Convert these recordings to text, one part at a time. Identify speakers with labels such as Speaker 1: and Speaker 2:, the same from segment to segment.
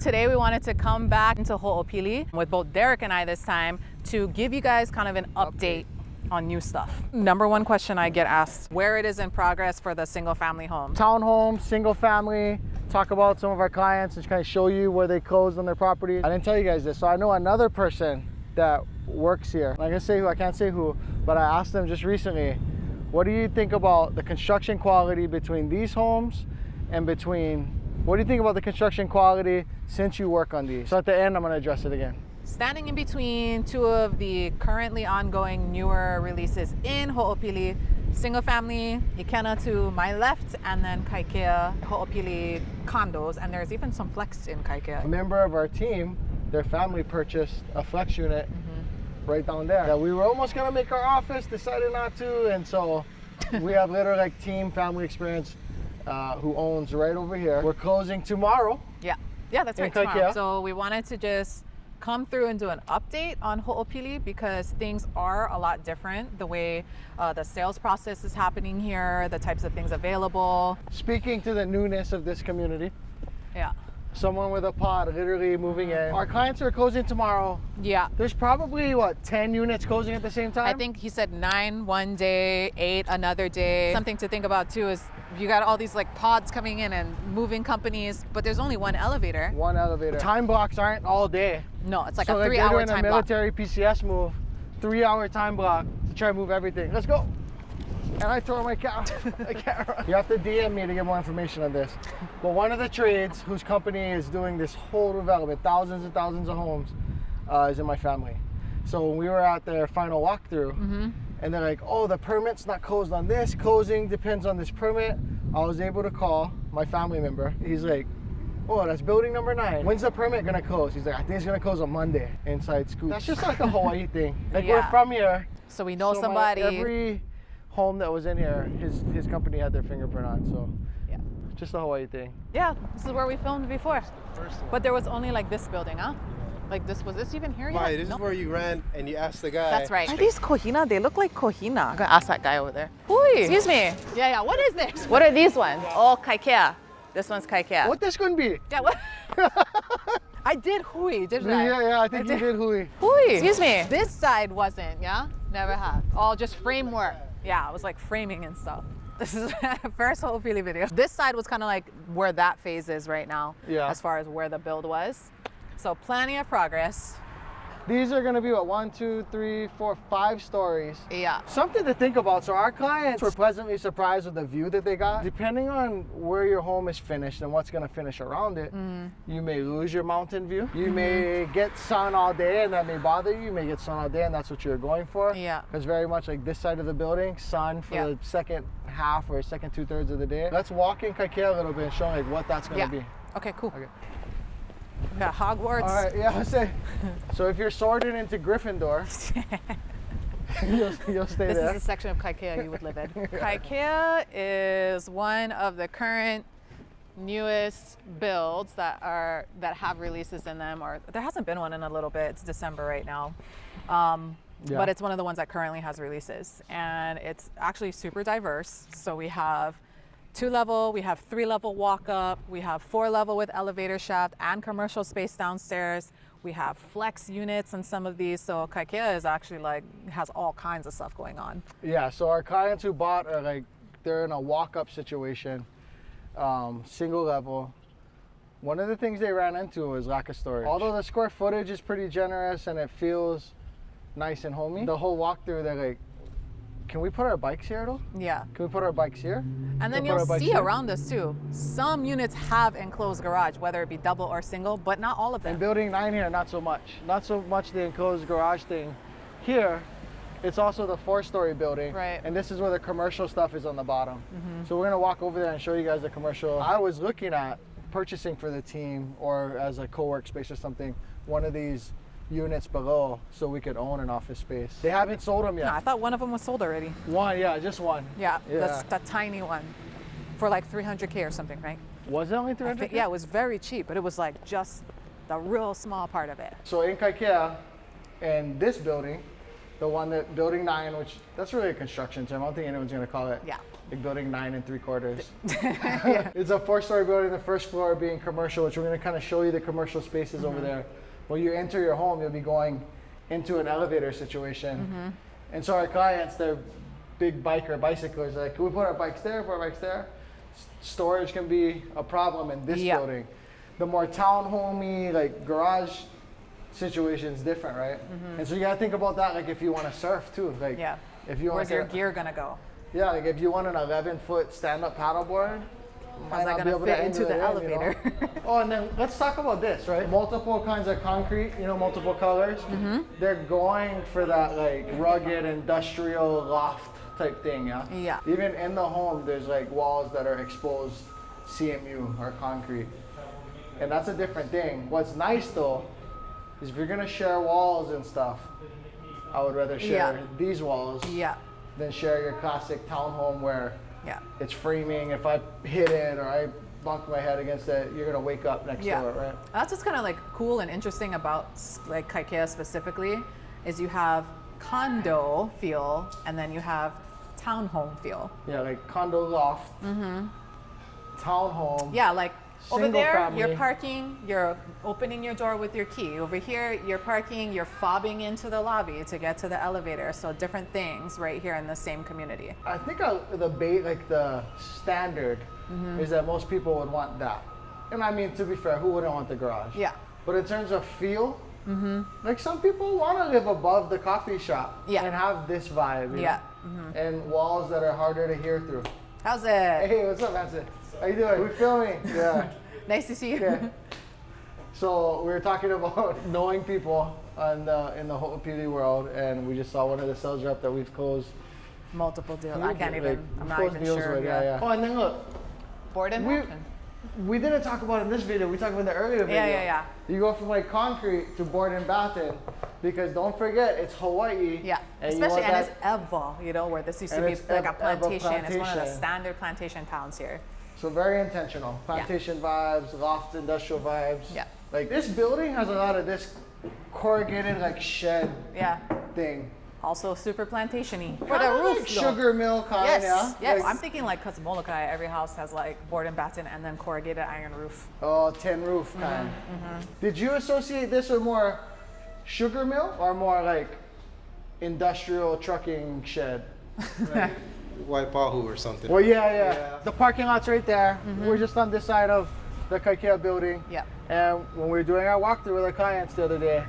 Speaker 1: Today we wanted to come back into Ho'opili with both Derek and I this time to give you guys kind of an update on new stuff. Number one question I get asked, where it is in progress for the single family home.
Speaker 2: Townhomes, single family, talk about some of our clients and kind of show you where they closed on their property. I didn't tell you guys this, so I know another person that works here. I'm gonna say who, I can't say who, but I asked them just recently, what do you think about the construction quality between these homes and what do you think about the construction quality since you work on these? So at the end, I'm gonna address it again.
Speaker 1: Standing in between two of the currently ongoing newer releases in Ho'opili, single family, Ikena to my left, and then Kaikea, Ho'opili condos, and there's even some flex in Kaikea.
Speaker 2: A member of our team, their family purchased a flex unit right down there. Yeah, we were almost gonna make our office, decided not to, and so we have literally like team family experience who owns right over here. We're closing tomorrow.
Speaker 1: Yeah, that's right, tomorrow. So we wanted to just come through and do an update on Ho'opili because things are a lot different. The way the sales process is happening here, the types of things available.
Speaker 2: Speaking to the newness of this community.
Speaker 1: Yeah.
Speaker 2: Someone with a pod literally moving in. Our clients are closing tomorrow.
Speaker 1: Yeah.
Speaker 2: There's probably, what, 10 units closing at the same time?
Speaker 1: I think he said 9 one day, 8 another day. Something to think about too is you got all these like pods coming in and moving companies, but there's only one elevator.
Speaker 2: One elevator. Time blocks aren't all day.
Speaker 1: No, it's like
Speaker 2: so
Speaker 1: a 3 hour time block.
Speaker 2: So they're doing a military PCS move, 3 hour time block to try to move everything. Let's go. And I throw my camera. You have to DM me to get more information on this. But one of the trades whose company is doing this whole development, thousands and thousands of homes, is in my family. So when we were at their final walkthrough, and they're like, oh, the permit's not closed on this. Closing depends on this permit. I was able to call my family member. He's like, oh, that's building number 9. When's the permit gonna close? He's like, I think it's gonna close on Monday. Inside scoop. That's just like a Hawaii thing. Like we're from here.
Speaker 1: So we know somebody.
Speaker 2: Every home that was in here, his company had their fingerprint on, so yeah, just a Hawaii thing.
Speaker 1: Yeah, this is where we filmed before. But there was only like this building, huh? Like was this even here yet?
Speaker 3: Right, this is where you ran and you asked the guy.
Speaker 1: That's right. Are these Ko'olina? They look like Ko'olina. I'm gonna ask that guy over there. Hui. Excuse me. Yeah, what is this? What are these ones? Oh, Kaikea. This one's Kaikea.
Speaker 2: What this gonna be?
Speaker 1: Yeah, what? I did hui, didn't I?
Speaker 2: Yeah, I think you did hui.
Speaker 1: Hui. Excuse me. This side wasn't, yeah? Never have. All just framework. Yeah, it was like framing and stuff. This is first Ho'opili video. This side was kind of like where that phase is right now, as far as where the build was. So plenty of progress.
Speaker 2: These are gonna be what, 1, 2, 3, 4, 5 stories.
Speaker 1: Yeah.
Speaker 2: Something to think about. So our clients were pleasantly surprised with the view that they got. Depending on where your home is finished and what's gonna finish around it, you may lose your mountain view. You may get sun all day and that may bother you. You may get sun all day and that's what you're going for.
Speaker 1: Yeah.
Speaker 2: Because very much like this side of the building, sun for the second half or second 2/3 of the day. Let's walk in Kaikea a little bit and show like what that's gonna be.
Speaker 1: Okay, cool.
Speaker 2: Okay.
Speaker 1: We got Hogwarts.
Speaker 2: All right, yeah, I'll say. So if you're sorted into Gryffindor, you'll stay there.
Speaker 1: This is the section of Kaikea you would live in. Kaikea is one of the current newest builds that have releases in them, or there hasn't been one in a little bit. It's December right now. But it's one of the ones that currently has releases, and it's actually super diverse. So we have 2-level, we have 3-level walk-up, we have 4-level with elevator shaft and commercial space downstairs. We have flex units in some of these, so Kaikea is actually like, has all kinds of stuff going on.
Speaker 2: Yeah, so our clients who bought are like, they're in a walk-up situation, single level. One of the things they ran into was lack of storage. Although the square footage is pretty generous and it feels nice and homey, the whole walkthrough, they're like, can we put our bikes here though?
Speaker 1: Yeah.
Speaker 2: Can we put our bikes here?
Speaker 1: And then you'll see around us too, some units have enclosed garage, whether it be double or single, but not all of them.
Speaker 2: In building 9 here, not so much. Not so much the enclosed garage thing. Here, it's also the 4-story building.
Speaker 1: Right.
Speaker 2: And this is where the commercial stuff is on the bottom. So we're gonna walk over there and show you guys the commercial. I was looking at purchasing for the team or as a co-work space or something, one of these units below so we could own an office space. They haven't sold them yet.
Speaker 1: No, I thought one of them was sold already.
Speaker 2: One, yeah, just one.
Speaker 1: Yeah, that's the tiny one for like $300K or something, right?
Speaker 2: Was it only $300K?
Speaker 1: Yeah, it was very cheap, but it was like just the real small part of it.
Speaker 2: So in Kaikea, and this building, the one that building 9, which that's really a construction term. I don't think anyone's gonna call it.
Speaker 1: Yeah.
Speaker 2: like building 9 3/4. It's a 4-story building, the first floor being commercial, which we're going to kind of show you the commercial spaces over there. When you enter your home, you'll be going into an elevator situation. And so our clients, they're big bicyclers. Like, can we put our bikes there, put our bikes there? Storage can be a problem in this building. The more townhomey, like garage situation is different, right? And so you gotta think about that, like if you want to surf too. Like, if you
Speaker 1: where's your gear gonna go?
Speaker 2: Yeah, like if you want an 11-foot stand-up paddleboard,
Speaker 1: how's that gonna fit into the elevator?
Speaker 2: You know? Oh, and then let's talk about this, right? Multiple kinds of concrete, you know, multiple colors. They're going for that like rugged industrial loft type thing, yeah? Even in the home, there's like walls that are exposed CMU or concrete. And that's a different thing. What's nice though, is if you're gonna share walls and stuff, I would rather share these walls than share your classic townhome where it's framing. If I hit it or I bunk my head against it, you're gonna wake up next door, right?
Speaker 1: That's what's kind of like cool and interesting about like Kaikea specifically, is you have condo feel and then you have townhome feel.
Speaker 2: Yeah, like condo loft, townhome.
Speaker 1: Yeah, like over there,
Speaker 2: family.
Speaker 1: you're parking, you're opening your door with your key. Over here, you're parking, you're fobbing into the lobby to get to the elevator. So different things right here in the same community.
Speaker 2: I think the standard is that most people would want that. And I mean, to be fair, who wouldn't want the garage?
Speaker 1: Yeah.
Speaker 2: But in terms of feel, like some people want to live above the coffee shop and have this vibe, you know? And walls that are harder to hear through.
Speaker 1: How's it?
Speaker 2: Hey, what's up, Manson? How you doing? We filming. Yeah.
Speaker 1: Nice to see you.
Speaker 2: Yeah. So we were talking about knowing people in the Ho'opili world, and we just saw one of the sales rep that we've closed
Speaker 1: multiple deals. I can't even. I'm not even sure.
Speaker 2: Oh, and then look.
Speaker 1: Board and batten.
Speaker 2: We didn't talk about it in this video. We talked about in the earlier video.
Speaker 1: Yeah.
Speaker 2: You go from like concrete to board and batten, because don't forget it's Hawaii.
Speaker 1: Yeah. Especially and it's Ewa, you know, where this used to be like a plantation. It's one of the standard plantation towns here.
Speaker 2: So very intentional. Plantation vibes, loft industrial vibes.
Speaker 1: Yeah.
Speaker 2: Like this building has a lot of this corrugated like shed thing.
Speaker 1: Also super plantation-y.
Speaker 2: For the roof, like sugar mill kind.
Speaker 1: Yes.
Speaker 2: Like,
Speaker 1: I'm thinking like because Molokai, every house has like board and batten and then corrugated iron roof.
Speaker 2: Oh, tin roof kind. Did you associate this with more sugar mill or more like industrial trucking shed? Like,
Speaker 3: Waipahu or something.
Speaker 2: Well, yeah. The parking lot's right there. We're just on this side of the Kaikea building.
Speaker 1: Yeah.
Speaker 2: And when we were doing our walkthrough with our clients the other day,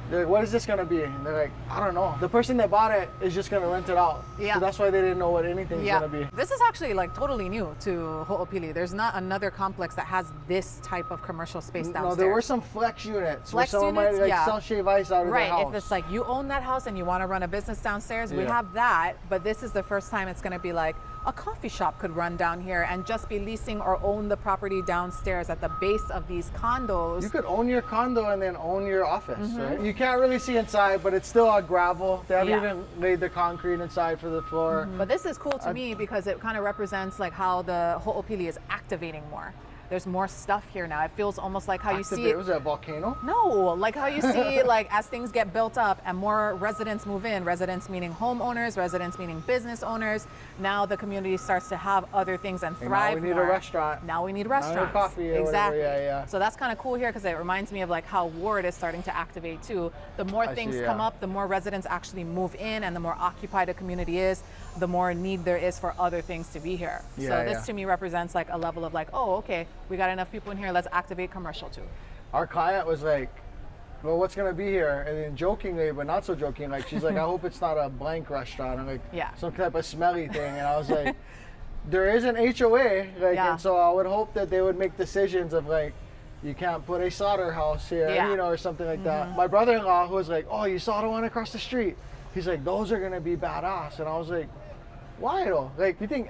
Speaker 2: they're like, what is this gonna be? And they're like, I don't know. The person that bought it is just gonna rent it out. Yeah. So that's why they didn't know what anything's gonna be.
Speaker 1: This is actually like totally new to Ho'opili. There's not another complex that has this type of commercial space downstairs.
Speaker 2: No, there were some flex units where someone might like sell shave ice out of their house.
Speaker 1: Right, if it's like you own that house and you wanna run a business downstairs, we have that, but this is the first time it's gonna be like, a coffee shop could run down here and just be leasing or own the property downstairs at the base of these condos.
Speaker 2: You could own your condo and then own your office, right? You can't really see inside, but it's still on gravel. They haven't even laid the concrete inside for the floor.
Speaker 1: But this is cool to me because it kind of represents like how the Ho'opili is activating more. There's more stuff here now. It feels almost like how you see it.
Speaker 2: Was it a volcano?
Speaker 1: No, like how you see like as things get built up and more residents move in, residents meaning homeowners, residents meaning business owners. Now the community starts to have other things and thrive.
Speaker 2: Now we need a restaurant.
Speaker 1: Now we need restaurants.
Speaker 2: Now coffee or
Speaker 1: exactly.
Speaker 2: Whatever. Yeah.
Speaker 1: So that's kind of cool here because it reminds me of like how Ward is starting to activate too. The more things come up, the more residents actually move in, and the more occupied a community is, the more need there is for other things to be here. So this to me represents like a level of like, oh, okay, we got enough people in here, let's activate commercial too.
Speaker 2: Our client was like, well, what's gonna be here? And then jokingly, but not so joking, like she's like, I hope it's not a blank restaurant. I'm like, some type of smelly thing. And I was like, there is an HOA, like, and so I would hope that they would make decisions of like, you can't put a slaughterhouse here, you know, or something like that. My brother-in-law, who was like, oh, you saw the one across the street? He's like, those are gonna be badass. And I was like, why though? Like, you think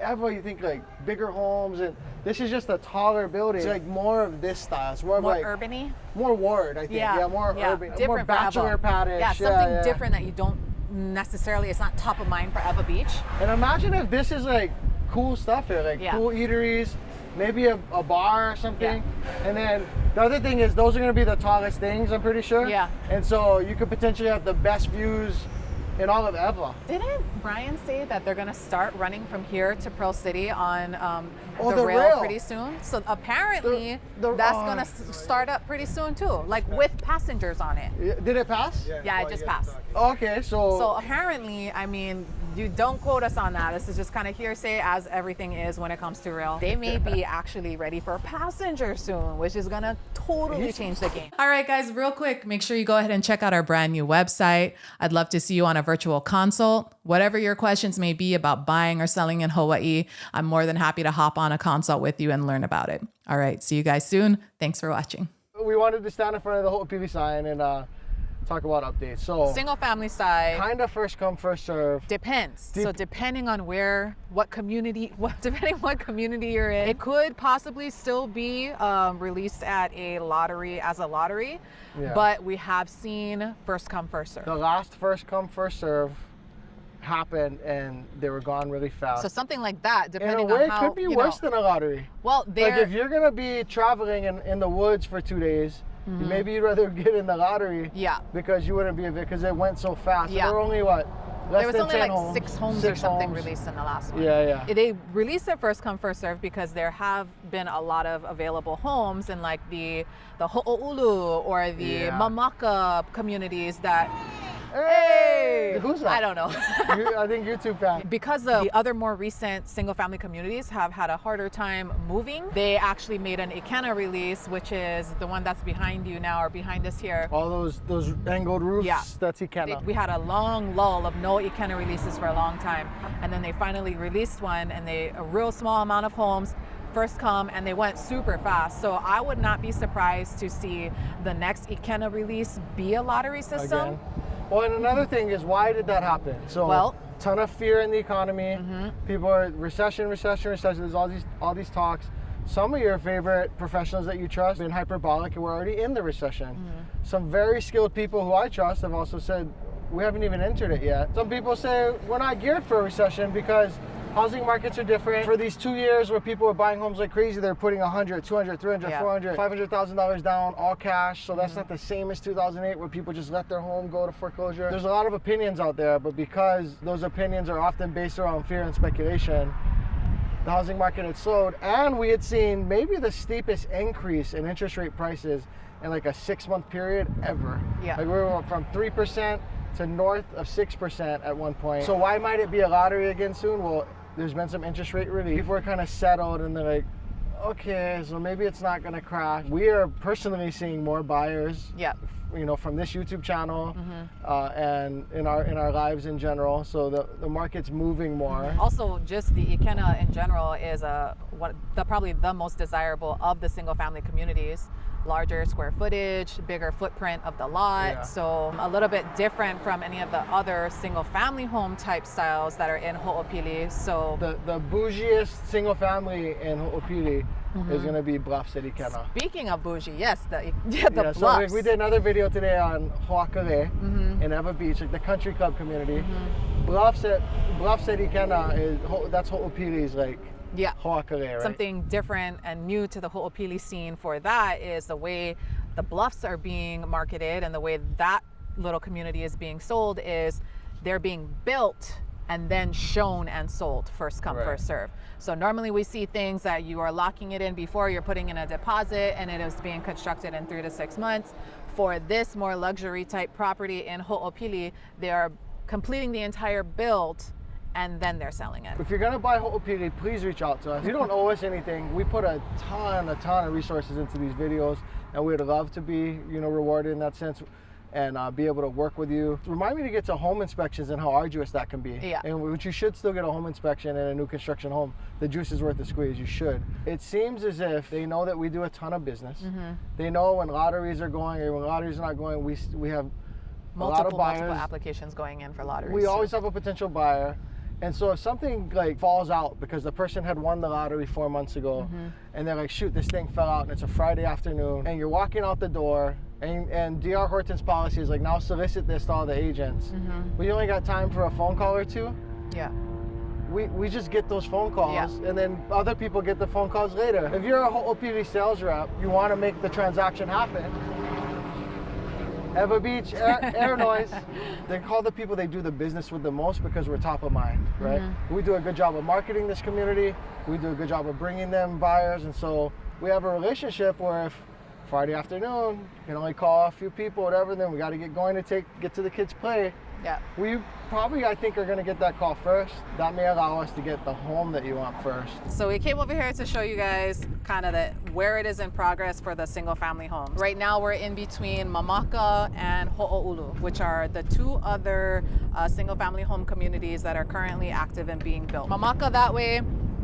Speaker 2: like bigger homes, and this is just a taller building. It's like more of this style. It's more of like
Speaker 1: urban-y?
Speaker 2: More Ward, I think. Yeah, more urban.
Speaker 1: Different
Speaker 2: more bachelor pad-ish.
Speaker 1: Yeah, something different that you don't necessarily, it's not top of mind for Eva Beach.
Speaker 2: And imagine if this is like cool stuff here, like cool eateries, maybe a bar or something. And then the other thing is those are gonna be the tallest things, I'm pretty sure. And so you could potentially have the best views in all of Eva.
Speaker 1: Didn't Brian say that they're gonna start running from here to Pearl City on
Speaker 2: the
Speaker 1: rail
Speaker 2: rail
Speaker 1: pretty soon? So apparently
Speaker 2: The-
Speaker 1: that's gonna start up pretty soon too, like with passengers on it.
Speaker 2: Did it pass?
Speaker 1: Yeah, it just passed.
Speaker 2: Okay,
Speaker 1: So apparently, I mean, you don't quote us on that. This is just kind of hearsay, as everything is when it comes to rail. They may be actually ready for passengers soon, which is gonna totally change the game. All right, guys, real quick, make sure you go ahead and check out our brand new website. I'd love to see you on a virtual consult. Whatever your questions may be about buying or selling in Hawaii, I'm more than happy to hop on a consult with you and learn about it. All right, see you guys soon. Thanks for watching.
Speaker 2: we wanted to stand in front of the Ho'opili sign and talk about updates. So
Speaker 1: Single family side.
Speaker 2: kind of first come, first serve.
Speaker 1: Depends. So depending on what community you're in, it could possibly still be released at a lottery as a lottery.
Speaker 2: Yeah.
Speaker 1: But we have seen first come, first serve.
Speaker 2: The last first come, first serve happened and they were gone really fast.
Speaker 1: So something like that,
Speaker 2: in
Speaker 1: depending
Speaker 2: a way,
Speaker 1: on how,
Speaker 2: it could be worse than a lottery.
Speaker 1: Well,
Speaker 2: Like if you're gonna be traveling in the woods for 2 days, maybe you'd rather get in the lottery.
Speaker 1: Yeah.
Speaker 2: Because you wouldn't be because it went so fast.
Speaker 1: Yeah.
Speaker 2: There were only less
Speaker 1: there was
Speaker 2: than
Speaker 1: only
Speaker 2: 10
Speaker 1: like
Speaker 2: homes.
Speaker 1: 6 homes or
Speaker 2: Six
Speaker 1: something
Speaker 2: homes.
Speaker 1: released in the last one.
Speaker 2: Yeah, yeah.
Speaker 1: They released it first come, first serve because there have been a lot of available homes in like the Ho'oulu or the
Speaker 2: Yeah.
Speaker 1: Mamaka communities that.
Speaker 2: Hey! Who's that?
Speaker 1: I don't know.
Speaker 2: I think YouTube fan.
Speaker 1: Because of the other more recent single family communities have had a harder time moving, they actually made an Ikena release, which is the one that's behind you now or behind us here.
Speaker 2: All those angled roofs,
Speaker 1: Yeah.
Speaker 2: that's Ikena.
Speaker 1: We had a long lull of no Ikena releases for a long time. And then they finally released one and a real small amount of homes first come and they went super fast. So I would not be surprised to see the next Ikena release be a lottery system.
Speaker 2: Again. Well, and another thing is, why did that happen? So, ton of fear in the economy. People are recession. There's all these talks. Some of your favorite professionals that you trust have been hyperbolic, and we're already in the recession. Some very skilled people who I trust have also said we haven't even entered it yet. Some people say we're not geared for a recession because housing markets are different. For these 2 years where people were buying homes like crazy, they're putting $100, $200, $300, $400, $500,000 down, all cash. So that's not the same as 2008 where people just let their home go to foreclosure. There's a lot of opinions out there, but because those opinions are often based around fear and speculation, the housing market had slowed, and we had seen maybe the steepest increase in interest rate prices in like a 6-month period ever.
Speaker 1: Yeah.
Speaker 2: Like we were from 3% to north of 6% at one point. So why might it be a lottery again soon? Well, there's been some interest rate relief. People are kind of settled and they're like, okay, so maybe it's not gonna crash. We are personally seeing more buyers, from this YouTube channel and in our lives in general. So the market's moving more.
Speaker 1: Also, just the Ikena in general is probably the most desirable of the single family communities. Larger square footage, bigger footprint of the lot.
Speaker 2: Yeah.
Speaker 1: So a little bit different from any of the other single family home type styles that are in Ho'opili. So
Speaker 2: The bougiest single family in Ho'opili is going to be Bluff City, Ikena.
Speaker 1: speaking of bougie, yes, the
Speaker 2: So
Speaker 1: bluffs.
Speaker 2: we did another video today on Ho'akale in Eva Beach, like the country club community. Bluff City, Ikena that's Ho'opili's like Ho'akale, right?
Speaker 1: Something different and new to the Ho'opili scene for that is the way the bluffs are being marketed and the way that little community is being sold is they're being built and then shown and sold first come, first serve. So normally we see things that you are locking it in before you're putting in a deposit and it is being constructed in 3 to 6 months. For this more luxury type property in Ho'opili, they are completing the entire build and then they're selling it.
Speaker 2: If you're gonna buy Ho'opili, please reach out to us. You don't owe us anything. We put a ton of resources into these videos, and we'd love to be, rewarded in that sense, and be able to work with you. Remind me to get to home inspections and how arduous that can be.
Speaker 1: Yeah.
Speaker 2: And which you should still get a home inspection in a new construction home. The juice is worth the squeeze. You should. It seems as if they know that we do a ton of business. They know when lotteries are going or when lotteries are not going. We have
Speaker 1: Multiple
Speaker 2: buyers.
Speaker 1: applications going in for lotteries.
Speaker 2: We always have a potential buyer. And so if something like falls out because the person had won the lottery 4 months ago and they're like, shoot, this thing fell out and it's a Friday afternoon and you're walking out the door and DR Horton's policy is like, now solicit this to all the agents. We only got time for a phone call or two.
Speaker 1: Yeah.
Speaker 2: We just get those phone calls and then other people get the phone calls later. If you're a Ho'opili sales rep, you want to make the transaction happen. Eva Beach, air noise. They call the people they do the business with the most because we're top of mind, right? We do a good job of marketing this community. We do a good job of bringing them buyers. And so we have a relationship where if Friday afternoon, you can only call a few people, whatever, then we got to get going to get to the kids' play.
Speaker 1: Yeah.
Speaker 2: We probably, I think, are going to get that call first. That may allow us to get the home that you want first.
Speaker 1: So we came over here to show you guys kind of where it is in progress for the single family homes. Right now we're in between Mamaka and Ho'oulu, which are the two other single family home communities that are currently active and being built. Mamaka that way,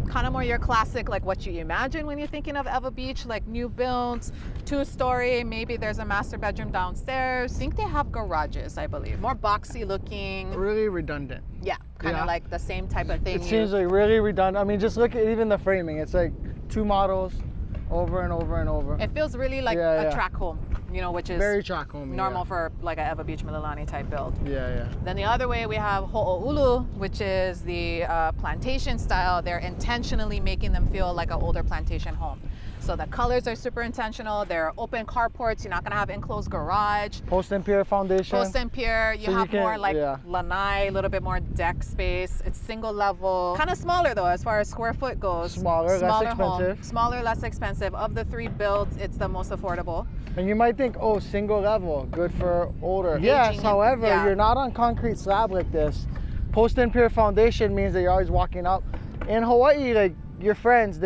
Speaker 1: kind of more your classic, like what you imagine when you're thinking of Eva Beach, like new builds, 2-story, maybe there's a master bedroom downstairs. I think they have garages, I believe. More boxy looking.
Speaker 2: Really redundant.
Speaker 1: Yeah, kind of like the same type of thing.
Speaker 2: It seems like really redundant. I mean, just look at even the framing. It's like 2 models over and over and over.
Speaker 1: It feels really like a track home, you know, which is
Speaker 2: very track home,
Speaker 1: normal for like a Eva Beach Mililani type build.
Speaker 2: Yeah.
Speaker 1: Then the other way we have Ho'oulu, which is the plantation style. They're intentionally making them feel like an older plantation home. So the colors are super intentional. They're open carports. You're not gonna have enclosed garage.
Speaker 2: Post and pier foundation.
Speaker 1: Post and pier. You have more like lanai, a little bit more deck space. It's single level. Kind of smaller though as far as square foot goes.
Speaker 2: Smaller, less expensive.
Speaker 1: Home. Smaller, less expensive. Of the 3 builds, it's the most affordable.
Speaker 2: And you might think, oh, single level, good for older. Yes, however, you're not on concrete slab like this. Post and pier foundation means that you're always walking up. In Hawaii, like your friends,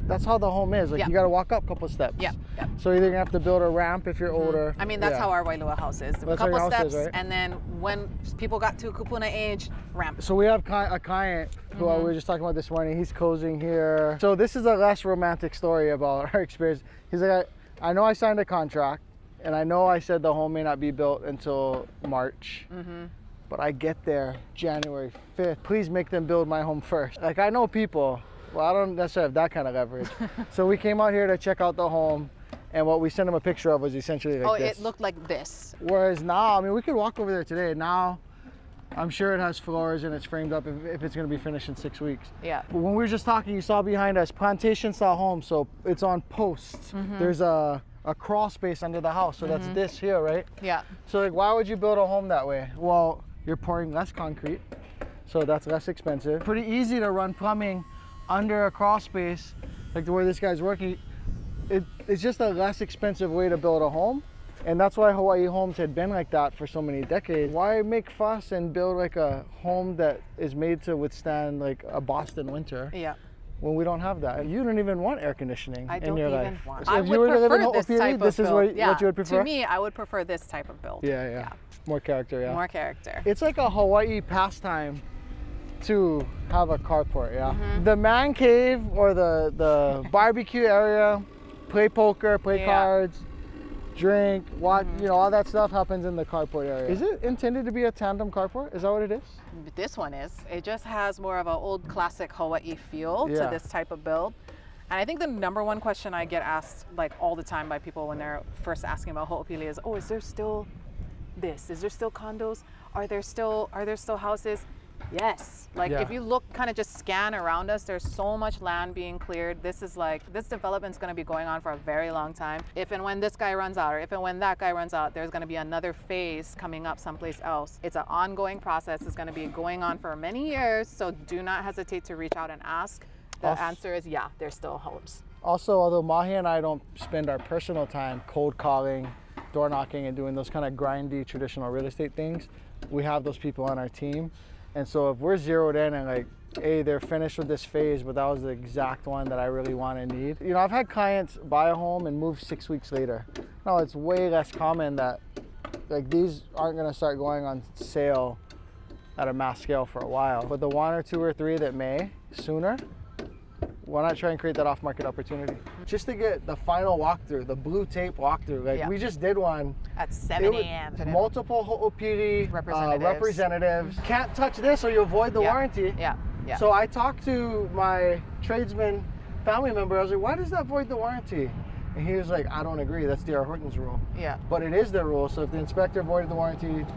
Speaker 2: that's how the home is. Like you got to walk up a couple steps.
Speaker 1: Yeah.
Speaker 2: So you're either gonna have to build a ramp if you're older.
Speaker 1: I mean, that's how our Wailua house is. A couple steps,
Speaker 2: right?
Speaker 1: and then when people got to kupuna age, ramp.
Speaker 2: So we have a client who we were just talking about this morning. He's closing here. So this is a less romantic story about our experience. He's like, I know I signed a contract, and I know I said the home may not be built until March. But I get there January 5th. Please make them build my home first. Like, I know people. Well, I don't necessarily have that kind of leverage. So we came out here to check out the home, and what we sent him a picture of was essentially like this.
Speaker 1: Oh, it looked like this.
Speaker 2: Whereas now, I mean, we could walk over there today. Now, I'm sure it has floors and it's framed up if it's going to be finished in 6 weeks.
Speaker 1: Yeah.
Speaker 2: But when we were just talking, you saw behind us plantation style home, so it's on posts. There's a crawl space under the house, so that's this here, right?
Speaker 1: Yeah.
Speaker 2: So like, why would you build a home that way? Well, you're pouring less concrete, so that's less expensive. Pretty easy to run plumbing under a crawl space, like the way this guy's working. It's just a less expensive way to build a home, and that's why Hawaii homes had been like that for so many decades. Why make fuss and build like a home that is made to withstand like a Boston winter?
Speaker 1: Yeah.
Speaker 2: When we don't have that. You don't even want air conditioning in your life.
Speaker 1: Want.
Speaker 2: So
Speaker 1: I
Speaker 2: if you
Speaker 1: would
Speaker 2: were to live in
Speaker 1: prefer this
Speaker 2: Ho'opili,
Speaker 1: type
Speaker 2: this
Speaker 1: of
Speaker 2: is
Speaker 1: build.
Speaker 2: what you would prefer?
Speaker 1: To me, I would prefer this type of build.
Speaker 2: Yeah. More character, yeah.
Speaker 1: More character.
Speaker 2: It's like a Hawaii pastime to have a carport, The man cave or the barbecue area, play poker, play cards, drink, watch, you know, all that stuff happens in the carport area. Is it intended to be a tandem carport? Is that what it is?
Speaker 1: This one is. It just has more of an old classic Hawaii feel to this type of build. And I think the number one question I get asked like all the time by people when they're first asking about Ho'opili is, oh, is there still this? Is there still condos? Are there still houses? Yes. Like if you look, kind of just scan around us, there's so much land being cleared. This development's going to be going on for a very long time. If and when this guy runs out, or if and when that guy runs out, there's going to be another phase coming up someplace else. It's an ongoing process. It's going to be going on for many years. So do not hesitate to reach out and ask. The answer is there's still homes.
Speaker 2: Also, although Mahe and I don't spend our personal time cold calling, door knocking, and doing those kind of grindy traditional real estate things, we have those people on our team. And so if we're zeroed in and like, hey, they're finished with this phase, but that was the exact one that I really want and need. You know, I've had clients buy a home and move 6 weeks later. No, it's way less common that like these aren't gonna start going on sale at a mass scale for a while. But the 1 or 2 or 3 that may sooner, why not try and create that off-market opportunity? Just to get the final walkthrough, the blue tape walkthrough. Like we just did one.
Speaker 1: At 7 a.m.
Speaker 2: Multiple Ho'opili representatives. Can't touch this or you'll void the warranty.
Speaker 1: Yeah.
Speaker 2: So I talked to my tradesman family member. I was like, why does that void the warranty? And he was like, I don't agree. That's D.R. Horton's rule.
Speaker 1: Yeah.
Speaker 2: But it is their rule. So if the inspector voided the warranty,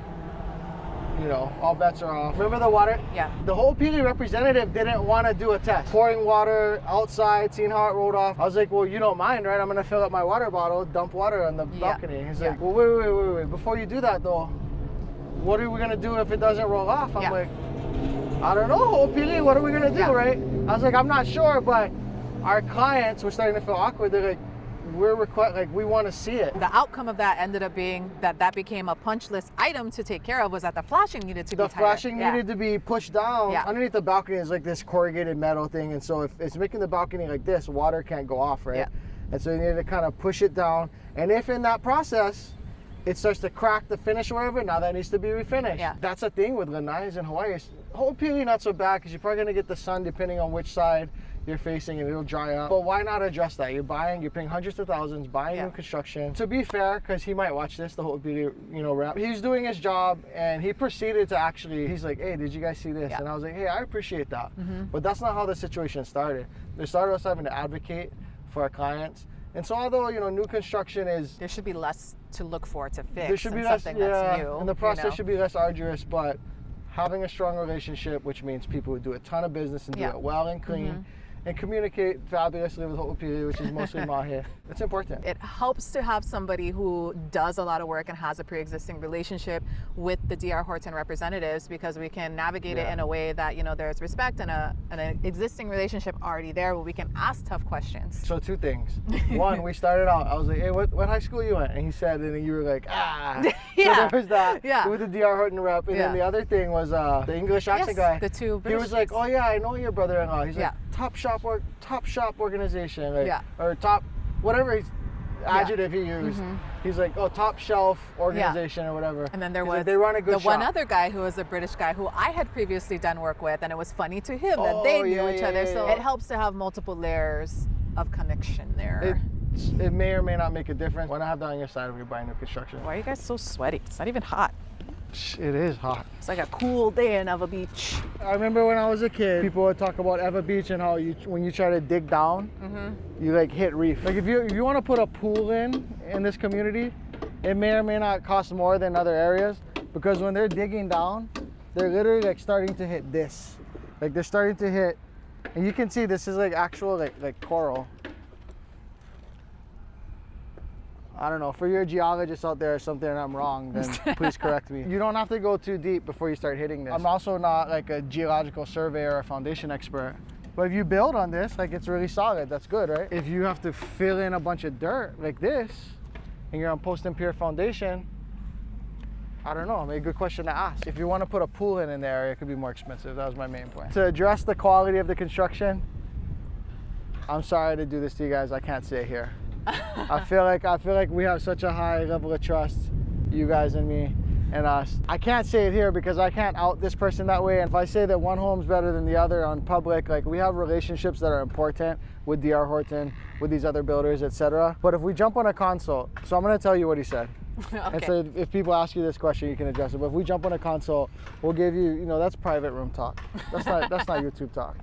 Speaker 2: you know, all bets are off. Remember the water?
Speaker 1: Yeah.
Speaker 2: The Ho'opili representative didn't want to do a test. Pouring water outside, seeing how it rolled off. I was like, well, you don't mind, right? I'm going to fill up my water bottle, dump water on the balcony. He's like, well, wait. Before you do that, though, what are we going to do if it doesn't roll off? I'm like, I don't know, Ho'opili, what are we going to do, right? I was like, I'm not sure, but our clients were starting to feel awkward. They're like, we want to see it.
Speaker 1: The outcome of that ended up being that became a punch list item to take care of, was that the flashing needed to be tighter.
Speaker 2: The flashing needed to be pushed down. Underneath the balcony is like this corrugated metal thing, and so if it's making the balcony like this, water can't go off, right? And so you need to kind of push it down. And if in that process it starts to crack the finish or whatever, now that needs to be refinished. That's a thing with lanais in Hawaii. Ho'opili not so bad because you're probably gonna get the sun depending on which side you're facing and it'll dry up. But why not address that? You're paying hundreds of thousands, buying new construction. To be fair, because he might watch this, the Ho'opili, you know, rep, he's doing his job and he proceeded to actually, he's like, hey, did you guys see this? And I was like, hey, I appreciate that. But that's not how the situation started. It started us having to advocate for our clients. And so although, you know, new construction is...
Speaker 1: There should be less to look for to fix.
Speaker 2: There should be less,
Speaker 1: something that's new.
Speaker 2: And the process should be less arduous, but having a strong relationship, which means people who do a ton of business and do it well and clean, and communicate fabulously with Ho'opili, which is mostly Mahe. It's important.
Speaker 1: It helps to have somebody who does a lot of work and has a pre-existing relationship with the DR Horton representatives, because we can navigate it in a way that, you know, there's respect and an existing relationship already there where we can ask tough questions.
Speaker 2: So two things. One, we started out, I was like, hey, what high school you went? And he said, and you were like, ah. So there was that with the DR Horton rep. And then the other thing was the English accent guy.
Speaker 1: The two British.
Speaker 2: He was like, oh yeah, I know your brother-in-law. He's like, top shop organization, like, or top, whatever adjective he used. He's like, oh, top shelf organization or whatever.
Speaker 1: And then there
Speaker 2: He's
Speaker 1: was
Speaker 2: like, they run a good
Speaker 1: the
Speaker 2: shop.
Speaker 1: one other guy who was a British guy who I had previously done work with, and it was funny to him that they knew each other. So it helps to have multiple layers of connection there.
Speaker 2: It may or may not make a difference. When I have that on your side when you're buying new construction.
Speaker 1: Why are you guys so sweaty? It's not even hot.
Speaker 2: It is hot.
Speaker 1: It's like a cool day in Eva Beach.
Speaker 2: I remember when I was a kid, people would talk about Eva Beach and how when you try to dig down, you like hit reef. Like if you want to put a pool in this community, it may or may not cost more than other areas, because when they're digging down, they're literally like starting to hit this. Like they're starting to hit, and you can see this is like actual like coral. I don't know, for your geologists out there or something and I'm wrong, then please correct me. You don't have to go too deep before you start hitting this. I'm also not like a geological surveyor or a foundation expert, but if you build on this, like it's really solid, that's good, right? If you have to fill in a bunch of dirt like this, and you're on post and pier foundation, I don't know, maybe a good question to ask. If you want to put a pool in the area, it could be more expensive. That was my main point. To address the quality of the construction, I'm sorry to do this to you guys, I can't say it here. I feel like we have such a high level of trust, you guys and me and us. I can't say it here because I can't out this person that way. And if I say that one home's better than the other on public, like we have relationships that are important with DR Horton, with these other builders, etc. But if we jump on a consult, so I'm gonna tell you what he said. And so if people ask you this question, you can address it. But if we jump on a consult, we'll give you, you know, that's private room talk. That's not YouTube talk.